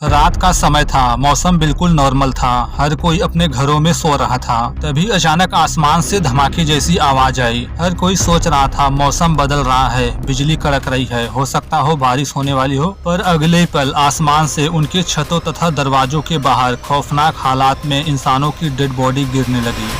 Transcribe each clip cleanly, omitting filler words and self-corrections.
रात का समय था, मौसम बिल्कुल नॉर्मल था, हर कोई अपने घरों में सो रहा था। तभी अचानक आसमान से धमाके जैसी आवाज आई। हर कोई सोच रहा था मौसम बदल रहा है, बिजली कड़क रही है, हो सकता हो बारिश होने वाली हो। पर अगले ही पल आसमान से उनके छतों तथा दरवाजों के बाहर खौफनाक हालात में इंसानों की डेड बॉडी गिरने लगी।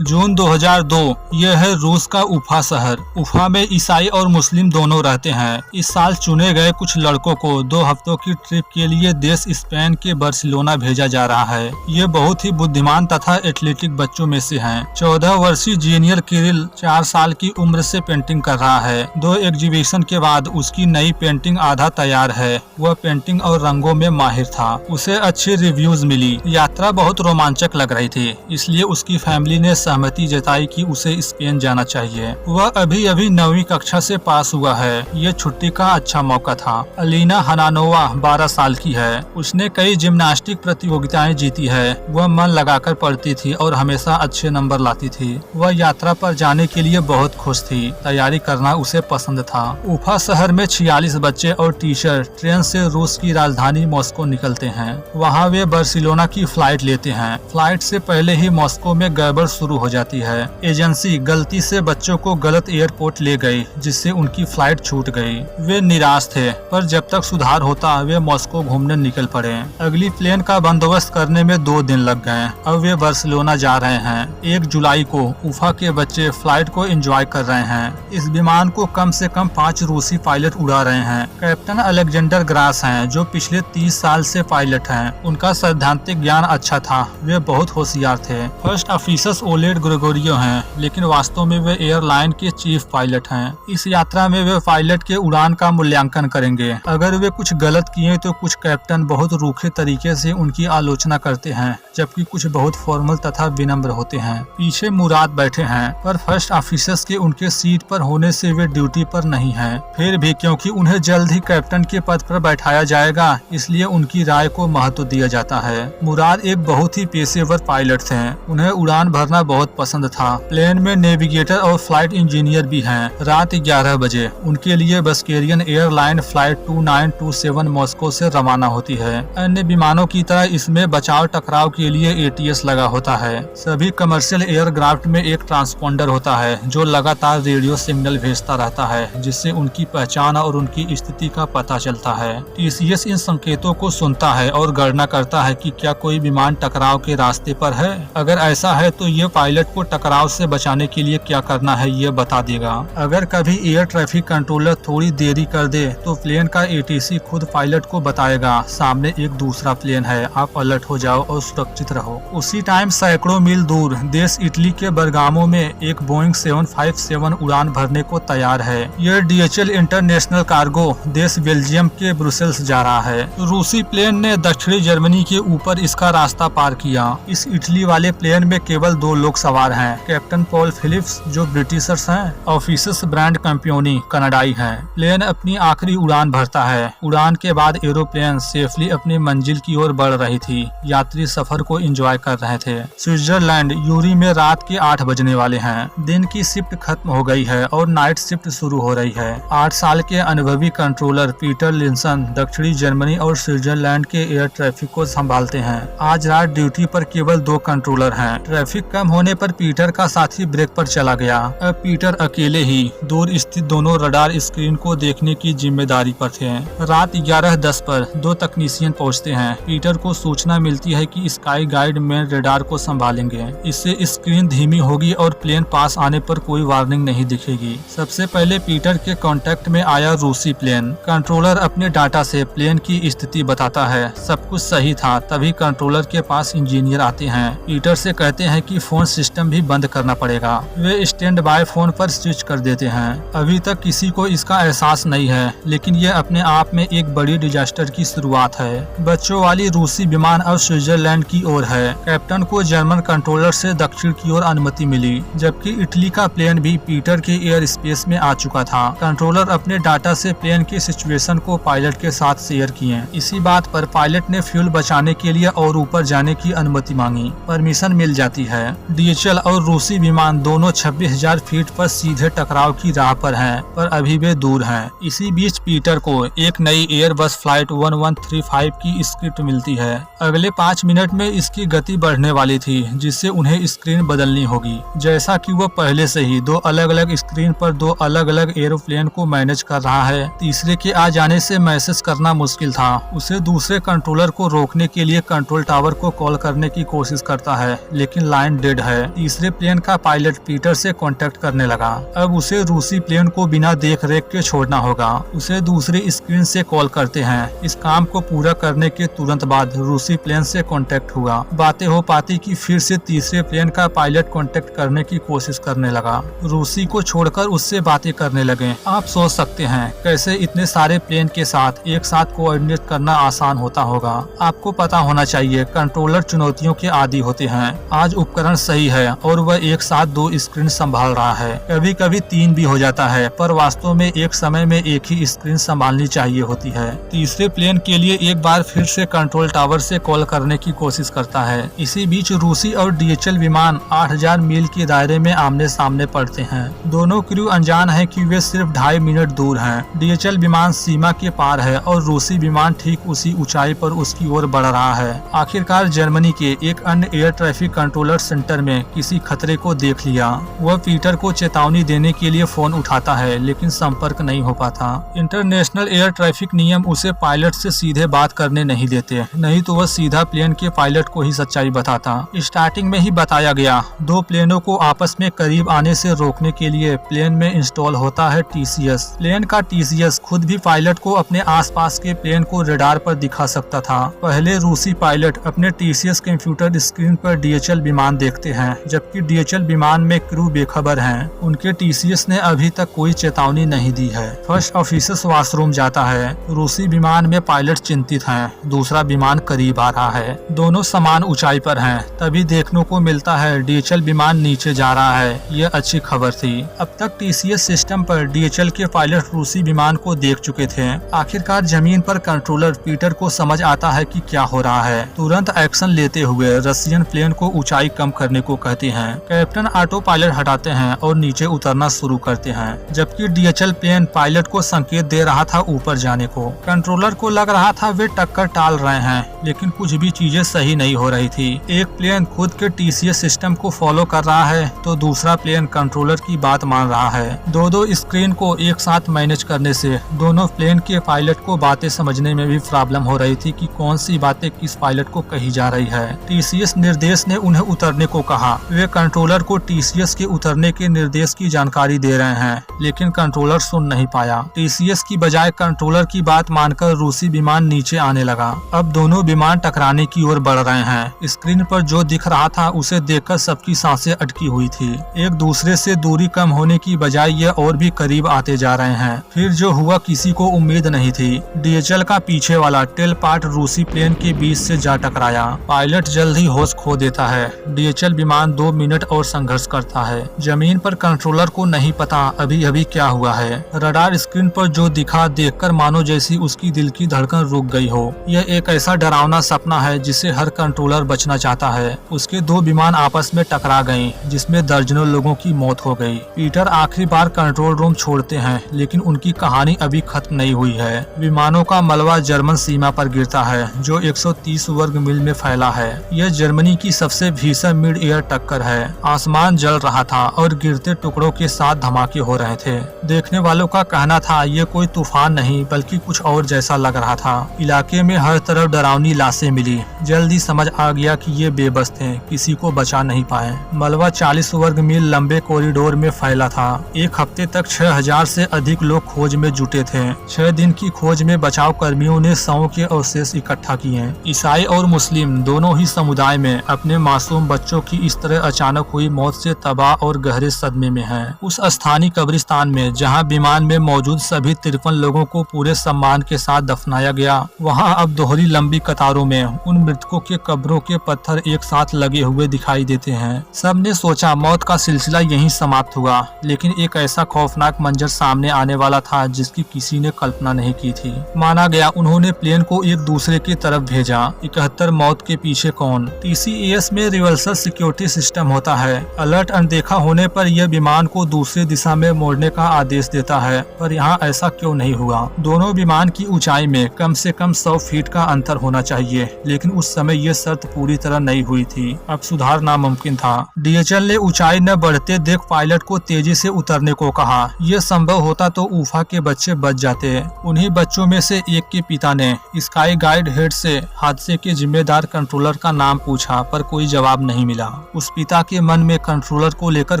जून 2002 यह है रूस का उफा शहर। उफा में ईसाई और मुस्लिम दोनों रहते हैं। इस साल चुने गए कुछ लड़कों को 2 हफ्तों की ट्रिप के लिए देश स्पेन के बार्सिलोना भेजा जा रहा है। ये बहुत ही बुद्धिमान तथा एथलेटिक बच्चों में से हैं। 14 वर्षीय जीनियर किरिल 4 साल की उम्र से पेंटिंग कर रहा है। 2 एग्जीबिशन के बाद उसकी नई पेंटिंग आधा तैयार है। वह पेंटिंग और रंगों में माहिर था। उसे अच्छी रिव्यूज मिली। यात्रा बहुत रोमांचक लग रही थी, इसलिए उसकी फैमिली ने सहमति जताई कि उसे स्पेन जाना चाहिए। वह अभी अभी 9वीं कक्षा से पास हुआ है। ये छुट्टी का अच्छा मौका था। अलीना हनानोवा 12 साल की है। उसने कई जिम्नास्टिक प्रतियोगिताएं जीती है। वह मन लगाकर पढ़ती थी और हमेशा अच्छे नंबर लाती थी। वह यात्रा पर जाने के लिए बहुत खुश थी। तैयारी करना उसे पसंद था। उफा शहर में 46 बच्चे और टीचर ट्रेन से रूस की राजधानी मॉस्को निकलते हैं। वहाँ वे बार्सिलोना की फ्लाइट लेते हैं। फ्लाइट से पहले ही मॉस्को में गड़बड़ शुरू हो जाती है। एजेंसी गलती से बच्चों को गलत एयरपोर्ट ले गई, जिससे उनकी फ्लाइट छूट गई। वे निराश थे, पर जब तक सुधार होता वे मॉस्को घूमने निकल पड़े। अगली प्लेन का बंदोबस्त करने में 2 दिन लग गए। अब वे बार्सिलोना जा रहे हैं। 1 जुलाई को उफा के बच्चे फ्लाइट को एंजॉय कर रहे हैं। इस विमान को कम से कम 5 रूसी पायलट उड़ा रहे हैं। कैप्टन अलेक्जेंडर ग्रास हैं, जो पिछले 30 साल से पायलट हैं। उनका सैद्धांतिक ज्ञान अच्छा था। वे बहुत होशियार थे। फर्स्ट ऑफिसर्स ओलेड ग्रेगोरियो हैं, लेकिन वास्तव में वे एयरलाइन के चीफ पायलट हैं। इस यात्रा में वे पायलट के उड़ान का मूल्यांकन करेंगे। अगर वे कुछ गलत किए तो कुछ कैप्टन बहुत रूखे तरीके से उनकी आलोचना करते हैं, जबकि कुछ बहुत फॉर्मल तथा विनम्र होते हैं। पीछे मुराद बैठे हैं, पर फर्स्ट ऑफिसर्स के उनके सीट पर होने से वे ड्यूटी पर नहीं हैं। फिर भी क्योंकि उन्हें जल्द ही कैप्टन के पद पर बैठाया जाएगा, इसलिए उनकी राय को महत्व दिया जाता है। मुराद एक बहुत ही पेशेवर पायलट थे। उन्हें उड़ान भरना बहुत पसंद था। प्लेन में नेविगेटर और फ्लाइट इंजीनियर भी हैं। रात 11 बजे उनके लिए बस्केरियन एयरलाइन फ्लाइट 2927 मॉस्को से रवाना होती है। अन्य विमानों की तरह इसमें बचाव टकराव के लिए ATS लगा होता है। सभी कमर्शियल एयरक्राफ्ट में एक ट्रांसपोंडर होता है, जो लगातार रेडियो सिग्नल भेजता रहता है, जिससे उनकी पहचान और उनकी स्थिति का पता चलता है। TCS इन संकेतों को सुनता है और गणना करता है कि क्या कोई विमान टकराव के रास्ते पर है। अगर ऐसा है तो ये पायलट को टकराव से बचाने के लिए क्या करना है ये बता देगा। अगर कभी एयर ट्रैफिक कंट्रोलर थोड़ी देरी कर दे तो प्लेन का ATC खुद पायलट को बताएगा सामने एक दूसरा प्लेन है, आप अलर्ट हो जाओ और सुरक्षित रहो। उसी टाइम सैकड़ों मील दूर देश इटली के बरगामो में एक बोइंग 757 उड़ान भरने को तैयार है। यह DHL इंटरनेशनल कार्गो देश बेल्जियम के ब्रुसेल्स जा रहा है। रूसी प्लेन ने दक्षिणी जर्मनी के ऊपर इसका रास्ता पार किया। इस इटली वाले प्लेन में केवल 2 लोग सवार हैं। कैप्टन पॉल फिलिप्स जो ब्रिटिशर्स हैं, ऑफिसर्स ब्रांड कंपियोनी कनाडाई हैं। प्लेन अपनी आखिरी उड़ान भरता है। उड़ान के बाद एरोप्लेन सेफली अपनी मंजिल की ओर बढ़ रही थी। यात्री सफर को एंजॉय कर रहे थे। स्विट्जरलैंड यूरी में रात के 8 बजने वाले हैं। दिन की शिफ्ट खत्म हो गई है और नाइट शिफ्ट शुरू हो रही है। 8 साल के अनुभवी कंट्रोलर पीटर लिंसन दक्षिणी जर्मनी और स्विट्जरलैंड के एयर ट्रैफिक को संभालते हैं। आज रात ड्यूटी पर केवल 2 कंट्रोलर हैं। ट्रैफिक कम होने पर पीटर का साथी ब्रेक पर चला गया। अब पीटर अकेले ही दूर स्थित दोनों रडार स्क्रीन को देखने की जिम्मेदारी पर थे। रात 11:10 पर 2 तकनीशियन पहुंचते हैं। पीटर को सूचना मिलती है कि स्काई गाइड मेन रडार को संभालेंगे। इससे स्क्रीन धीमी होगी और प्लेन पास आने पर कोई वार्निंग नहीं दिखेगी। सबसे पहले पीटर के कांटेक्ट में आया रूसी प्लेन। कंट्रोलर अपने डाटा से प्लेन की स्थिति बताता है। सब कुछ सही था। तभी कंट्रोलर के पास इंजीनियर आते हैं। पीटर से कहते हैं कि फोन सिस्टम भी बंद करना पड़ेगा। वे स्टैंड बाय फोन पर स्विच कर देते हैं। अभी तक किसी को इसका एहसास नहीं है, लेकिन ये अपने आप में एक बड़ी डिजास्टर की शुरुआत है। बच्चों वाली रूसी विमान अब स्विट्जरलैंड की ओर है। कैप्टन को जर्मन कंट्रोलर से दक्षिण की ओर अनुमति मिली, जबकि इटली का प्लेन भी पीटर के एयर स्पेस में आ चुका था। कंट्रोलर अपने डाटा से प्लेन की सिचुएशन को पायलट के साथ शेयर किए। इसी बात पर पायलट ने फ्यूल बचाने के लिए और ऊपर जाने की अनुमति मांगी। परमिशन मिल जाती है। डीएचएल और रूसी विमान दोनों 26,000 फीट पर सीधे टकराव की राह पर हैं, पर अभी वे दूर हैं। इसी बीच पीटर को एक नई एयरबस फ्लाइट 1135 की स्क्रिप्ट मिलती है। अगले 5 मिनट में इसकी गति बढ़ने वाली थी, जिससे उन्हें स्क्रीन बदलनी होगी। जैसा कि वह पहले से ही 2 अलग-अलग स्क्रीन पर 2 अलग-अलग एरोप्लेन को मैनेज कर रहा है, तीसरे के आ जाने से मैसेज करना मुश्किल था। उसे दूसरे कंट्रोलर को रोकने के लिए कंट्रोल टावर को कॉल करने की कोशिश करता है, लेकिन लाइन डेड है। तीसरे प्लेन का पायलट पीटर से कांटेक्ट करने लगा। अब उसे रूसी प्लेन को बिना देख रेख के छोड़ना होगा। उसे दूसरी स्क्रीन से कॉल करते हैं। इस काम को पूरा करने के तुरंत बाद रूसी प्लेन से कांटेक्ट हुआ। बातें हो पाती कि फिर से तीसरे प्लेन का पायलट कांटेक्ट करने की कोशिश करने लगा। रूसी को छोड़कर उससे बातें करने लगे। आप सोच सकते हैं कैसे इतने सारे प्लेन के साथ एक साथ कोऑर्डिनेट करना आसान होता होगा। आपको पता होना चाहिए कंट्रोलर चुनौतियों के आदी होते हैं। आज उपकरण सही है और वह एक साथ 2 स्क्रीन संभाल रहा है। कभी कभी 3 भी हो जाता है, पर वास्तव में एक समय में एक ही स्क्रीन संभालनी चाहिए होती है। तीसरे प्लेन के लिए एक बार फिर से कंट्रोल टावर से कॉल करने की कोशिश करता है। इसी बीच रूसी और डीएचएल विमान 8000 मील के दायरे में आमने सामने पड़ते हैं। दोनों क्रू अनजान है कि वे सिर्फ 2.5 मिनट दूर हैं। डीएचएल विमान सीमा के पार है और रूसी विमान ठीक उसी ऊंचाई पर उसकी ओर बढ़ रहा है। आखिरकार जर्मनी के एक अन्य एयर ट्रैफिक कंट्रोलर सेंटर में किसी खतरे को देख लिया। वह पीटर को चेतावनी देने के लिए फोन उठाता है, लेकिन संपर्क नहीं हो पाता। इंटरनेशनल एयर ट्रैफिक नियम उसे पायलट से सीधे बात करने नहीं देते, नहीं तो वह सीधा प्लेन के पायलट को ही सच्चाई बताता। स्टार्टिंग में ही बताया गया 2 प्लेनों को आपस में करीब आने से रोकने के लिए प्लेन में इंस्टॉल होता है टीसीएस। प्लेन का टीसीएस खुद भी पायलट को अपने आसपास के प्लेन को रडार पर दिखा सकता था। पहले रूसी पायलट अपने टीसीएस कंप्यूटर स्क्रीन पर डीएचएल विमान देखते हैं, जबकि डीएचएल विमान में क्रू बेखबर हैं। उनके टीसीएस ने अभी तक कोई चेतावनी नहीं दी है। फर्स्ट ऑफिसर वॉशरूम जाता है। रूसी विमान में पायलट चिंतित हैं, दूसरा विमान करीब आ रहा है। दोनों समान ऊंचाई पर हैं। तभी देखने को मिलता है डीएचएल विमान नीचे जा रहा है। यह अच्छी खबर थी। अब तक टीसीएस सिस्टम पर डीएचएल के पायलट रूसी विमान को देख चुके थे। आखिरकार जमीन पर कंट्रोलर पीटर को समझ आता है कि क्या हो रहा है। तुरंत एक्शन लेते हुए रशियन प्लेन को ऊंचाई कम करने को कहते हैं। कैप्टन ऑटो पायलट हटाते हैं और नीचे उतरना शुरू करते हैं, जबकि डीएचएल प्लेन पायलट को संकेत दे रहा था ऊपर जाने को। कंट्रोलर को लग रहा था वे टक्कर टाल रहे हैं, लेकिन कुछ भी चीजें सही नहीं हो रही थी। एक प्लेन खुद के टीसीएस सिस्टम को फॉलो कर रहा है, तो दूसरा प्लेन कंट्रोलर की बात मान रहा है। दो स्क्रीन को एक साथ मैनेज करने से दोनों प्लेन के पायलट को बातें समझने में भी प्रॉब्लम हो रही थी कि कौन सी बातें किस पायलट को कही जा रही है। टीसीएस निर्देश ने उन्हें उतरने को कहा। वे कंट्रोलर को टीसीएस के उतरने के निर्देश की जानकारी दे रहे हैं, लेकिन कंट्रोलर सुन नहीं पाया। टीसीएस की बजाय कंट्रोलर की बात मानकर रूसी विमान नीचे आने लगा। अब दोनों विमान टकराने की ओर बढ़ रहे हैं। स्क्रीन पर जो दिख रहा था उसे देखकर सबकी सांसें अटकी हुई थी। एक दूसरे से दूरी कम होने की बजाय ये और भी करीब आते जा रहे हैं। फिर जो हुआ किसी को उम्मीद नहीं थी। डीएचएल का पीछे वाला टेल पार्ट रूसी प्लेन के बीच से जा टकराया। पायलट जल्द ही होश खो देता है। डीएचएल विमान 2 मिनट और संघर्ष करता है। जमीन पर कंट्रोलर को नहीं पता अभी अभी क्या हुआ है। रडार स्क्रीन पर जो दिखा देखकर मानो जैसी उसकी दिल की धड़कन रुक गई हो। यह एक ऐसा डरावना सपना है जिसे हर कंट्रोलर बचना चाहता है। उसके 2 विमान आपस में टकरा गए, जिसमें दर्जनों लोगों की मौत हो गई। पीटर आखिरी बार कंट्रोल रूम छोड़ते हैं, लेकिन उनकी कहानी अभी खत्म नहीं हुई है। विमानों का मलबा जर्मन सीमा पर गिरता है, जो 130 वर्ग मील में फैला है। यह जर्मनी की सबसे भीषण मिड एयर टक्कर है। आसमान जल रहा था और गिरते टुकड़ों के साथ धमाके हो रहे थे। देखने वालों का कहना था ये कोई तूफान नहीं बल्कि कुछ और जैसा लग रहा था। इलाके में हर तरफ डरावनी लाशें मिली। जल्दी समझ आ गया कि ये बेबस थे, किसी को बचा नहीं पाए। मलबा 40 वर्ग मील लंबे कॉरिडोर में फैला था। एक हफ्ते तक 6000 से अधिक लोग खोज में जुटे थे। 6 दिन की खोज में बचाव कर्मियों ने शवों के अवशेष इकट्ठा किए। ईसाई और मुस्लिम दोनों ही समुदाय में अपने मासूम बच्चों की इस तरह अचानक हुई मौत से तबाह और गहरे सदमे में हैं। उस स्थानीय कब्रिस्तान में जहां विमान में मौजूद सभी 53 लोगों को पूरे सम्मान के साथ दफनाया गया, वहां अब दोहरी लंबी कतारों में उन मृतकों के कब्रों के पत्थर एक साथ लगे हुए दिखाई देते हैं। सबने सोचा मौत का सिलसिला यहीं समाप्त हुआ, लेकिन एक ऐसा खौफनाक मंजर सामने आने वाला था जिसकी किसी ने कल्पना नहीं की थी। माना गया उन्होंने प्लेन को एक दूसरे की तरफ भेजा। 71 मौत के पीछे कौन? टीसीएस में रिवर्सल सिक्योरिटी सिस्टम होता है। अलर्ट अनदेखा होने पर यह विमान को दूसरी दिशा में मोड़ने का आदेश देता है, पर यहाँ ऐसा क्यों नहीं हुआ। दोनों विमान की ऊंचाई में कम से कम 100 फीट का अंतर होना चाहिए, लेकिन उस समय ये शर्त पूरी तरह नहीं हुई थी। अब सुधार नामुमकिन था। डीएचएल ने ऊंचाई न बढ़ते देख पायलट को तेजी से उतरने को कहा। यह संभव होता तो ऊफा के बच्चे बच जाते। उन्हीं बच्चों में से एक के पिता ने स्काई गाइड हेड से हादसे के जिम्मेदार कंट्रोलर का नाम पूछा, पर कोई जवाब नहीं मिला। उस पिता के मन में कंट्रोलर को लेकर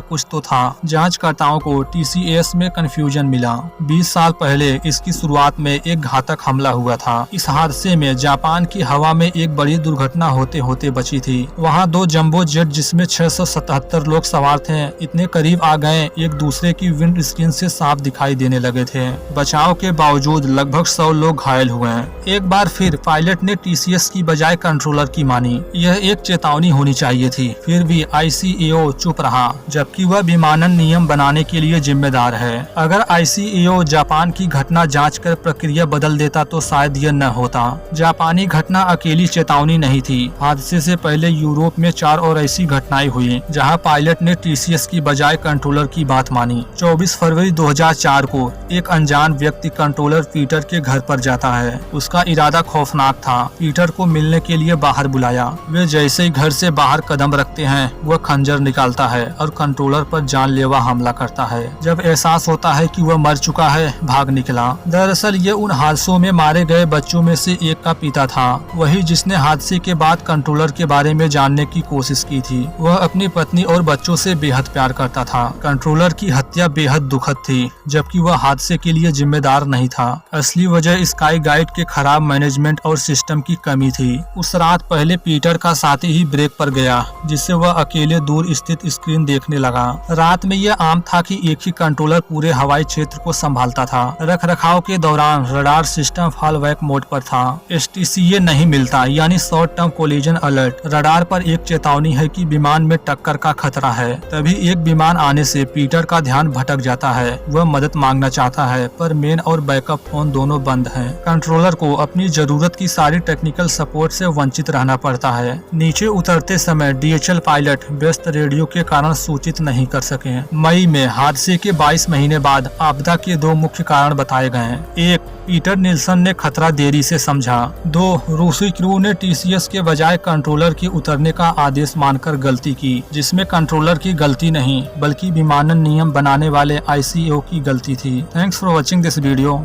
कुछ तो था। जांचकर्ताओं को टीसीएस में कंफ्यूजन मिला। 20 साल पहले इसकी शुरुआत में एक घातक हमला हुआ था। इस हादसे में जापान की हवा में एक बड़ी दुर्घटना होते होते बची थी। वहाँ 2 जंबो जेट जिसमें 677 लोग सवार थे इतने करीब आ गए एक दूसरे की विंड स्क्रीन से साफ दिखाई देने लगे थे। बचाव के बावजूद लगभग 100 लोग घायल हुए। एक बार फिर पायलट ने टीसीएस की बजाय कंट्रोलर की मानी। यह एक चेतावनी होनी चाहिए थी। फिर भी आईसीएओ चुप रहा, जबकि वह विमानन नियम बनाने के लिए जिम्मेदार है। अगर आईसीएओ जापान की घटना जांच कर प्रक्रिया बदल देता तो शायद यह न होता। जापानी घटना अकेली चेतावनी नहीं थी। हादसे से पहले यूरोप में 4 और ऐसी घटनाएं हुई जहां पायलट ने टीसीएस की बजाय कंट्रोलर की बात मानी। 24 फरवरी 2004 को एक अनजान व्यक्ति कंट्रोलर पीटर के घर पर जाता है। उसका इरादा खौफनाक था। पीटर को मिलने के लिए बाहर बुलाया। वे जैसे ही घर से बाहर कदम रखते हैं वह खंजर निकालता है और कंट्रोलर पर जानलेवा हमला करता है। जब एहसास होता है कि वह मर चुका है, भाग निकला। दरअसल ये उन हादसों में मारे गए बच्चों में से एक का पिता था, वही जिसने हादसे के बाद कंट्रोलर के बारे में जानने की कोशिश की थी। वह अपनी पत्नी और बच्चों से बेहद प्यार करता था। कंट्रोलर की हत्या बेहद दुखद थी, जबकि वह हादसे के लिए जिम्मेदार नहीं था। असली वजह स्काई गाइड के खराब मैनेजमेंट और सिस्टम की कमी थी। उस रात पहले पीटर का साथी ही ब्रेक पर गया, जिससे वह अकेले दूर स्थित स्क्रीन देखने लगा। रात में यह आम था कि एक ही कंट्रोलर पूरे हवाई क्षेत्र को संभालता था। रख रखाव के दौरान रडार सिस्टम फॉलबैक मोड पर था। एसटीसीए नहीं मिलता, यानी short term collision alert. Radar पर एक चेतावनी है कि विमान में टक्कर का खतरा है। तभी एक विमान आने से पीटर का ध्यान भटक जाता है। वह मदद मांगना चाहता है, पर मेन और बैकअप फोन दोनों बंद हैं। कंट्रोलर को अपनी जरूरत की सारी टेक्निकल सपोर्ट से वंचित रहना पड़ता है। नीचे उतरते समय डीएचएल पायलट व्यस्त रेडियो के कारण सूचित नहीं कर सके। मई में हादसे के 22 महीने बाद आपदा के 2 मुख्य कारण बताए गए हैं। 1, पीटर निल्सन ने खतरा देरी से समझा। 2, रूसी क्रू ने टीसीएस के बजाय कंट्रोलर के उतरने का आदेश मानकर गलती की, जिसमें कंट्रोलर की गलती नहीं बल्कि विमानन नियम बनाने वाले आईसीएओ की गलती थी। Thanks for watching this video.